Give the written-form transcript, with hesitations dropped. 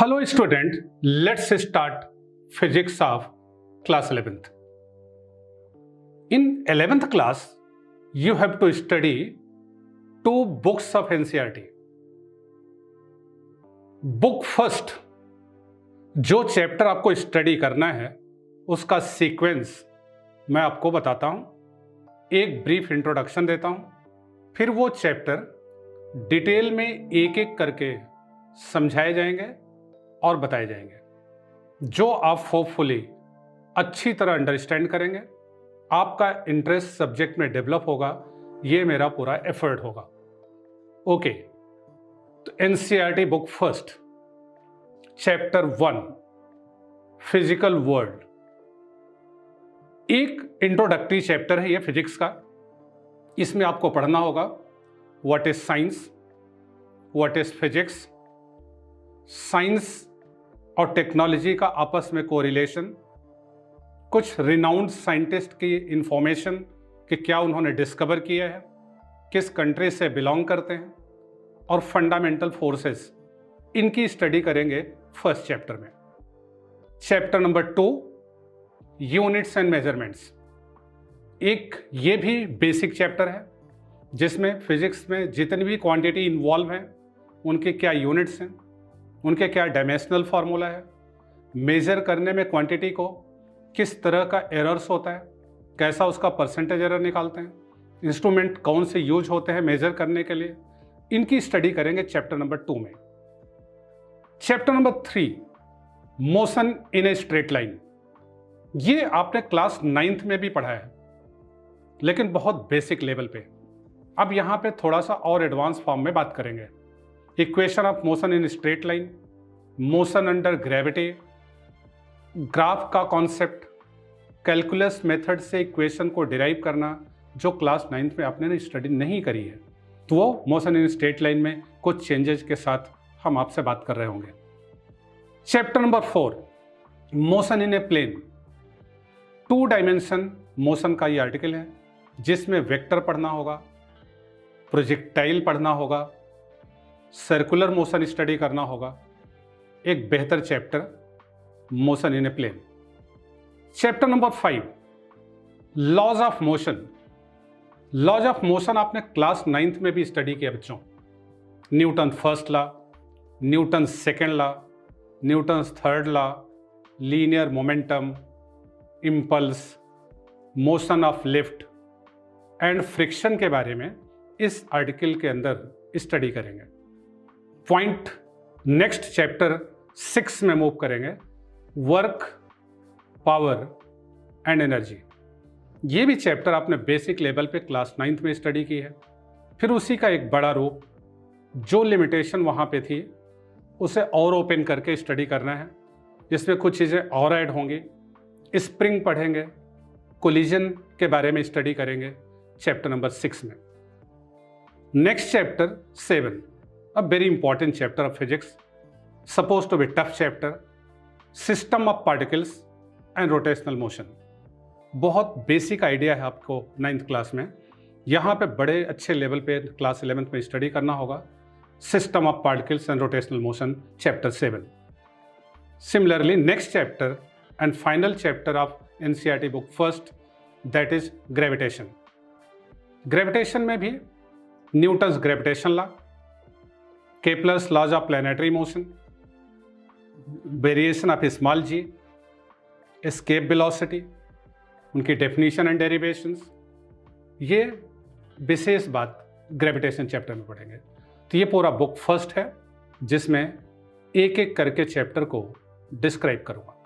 Hello student, let's start physics of class 11th. In 11th class, you have to study two books of NCERT. Book first, जो chapter आपको study करना है उसका sequence मैं आपको बताता हूं, एक ब्रीफ इंट्रोडक्शन देता हूं, फिर वो चैप्टर डिटेल में एक एक करके समझाए जाएंगे और बताए जाएंगे, जो आप होपफुली अच्छी तरह अंडरस्टैंड करेंगे, आपका इंटरेस्ट सब्जेक्ट में डेवलप होगा, ये मेरा पूरा एफर्ट होगा। ओके, तो NCERT book first, chapter 1 physical world, एक इंट्रोडक्टरी चैप्टर है ये फिजिक्स का। इसमें आपको पढ़ना होगा what is science, what is physics, science और टेक्नोलॉजी का आपस में कोरिलेशन, कुछ रिनाउंड साइंटिस्ट की इंफॉर्मेशन कि क्या उन्होंने डिस्कवर किया है, किस कंट्री से बिलोंग करते हैं, और फंडामेंटल फोर्सेस, इनकी स्टडी करेंगे फर्स्ट चैप्टर में। Chapter number 2 units and measurements, एक ये भी बेसिक चैप्टर है जिसमें फिजिक्स में जितनी भी क्वांटिटी इन्वॉल्व हैं उनके क्या यूनिट्स हैं, उनके क्या डायमेंशनल फार्मूला है, मेजर करने में क्वांटिटी को किस तरह का एरर्स होता है, कैसा उसका परसेंटेज एरर निकालते हैं, इंस्ट्रूमेंट कौन से यूज होते हैं मेजर करने के लिए, इनकी स्टडी करेंगे चैप्टर नंबर 2 में। Chapter number 3 motion in a straight line, ये आपने क्लास 9th में भी पढ़ा है लेकिन बहुत बेसिक लेवल पे। अब यहां पे थोड़ा सा और एडवांस फॉर्म में बात करेंगे। Equation of motion in straight line, motion under gravity, graph का कॉन्सेप्ट, कैलकुलस मेथड से इक्वेशन को डिराइव करना, जो क्लास 9th में आपने स्टडी नहीं करी है, तो वो मोशन इन स्ट्रेट लाइन में कुछ चेंजेस के साथ हम आपसे बात कर रहे होंगे। Chapter number 4 motion in a plane, 2 dimension motion का ये आर्टिकल है जिसमें वेक्टर पढ़ना होगा, प्रोजेक्टाइल पढ़ना होगा, सर्कुलर मोशन स्टडी करना होगा, एक बेहतर chapter motion in a plane. Chapter number 5 laws of motion, laws of motion आपने क्लास 9th में भी स्टडी किया बच्चों। Newton first law, Newton second law, Newton third law, linear momentum, impulse, motion of lift and friction के बारे में इस article के अंदर स्टडी करेंगे। पॉइंट नेक्स्ट चैप्टर 6 में मूव करेंगे, वर्क, पावर एंड एनर्जी। ये भी चैप्टर आपने बेसिक लेवल पे क्लास 9th में स्टडी की है। फिर उसी का एक बड़ा रूप, जो लिमिटेशन वहाँ पे थी उसे और ओपन करके स्टडी करना है, जिसमें कुछ चीज़ें और ऐड होंगी। स्प्रिंग पढ़ेंगे, कोलिजन के बारे में स्टडी करेंगे चैप्टर नंबर 6 में। Next chapter 7, a very important chapter of physics, supposed to be tough chapter, system of particles and rotational motion। बहुत बेसिक आइडिया है आपको 9th क्लास में, यहाँ पे बड़े अच्छे लेवल पे क्लास 11th में स्टडी करना होगा। System of particles and rotational motion chapter 7। Similarly next chapter and final chapter of NCERT book first, that is gravitation. Gravitation में भी Newton's gravitation law, Kepler's laws of planetary motion, variation of small g, escape velocity, उनकी definition and derivations, ये विशेष बात gravitation chapter में पढ़ेंगे। तो ये पूरा बुक फर्स्ट है जिसमें एक एक करके चैप्टर को डिस्क्राइब करूँगा।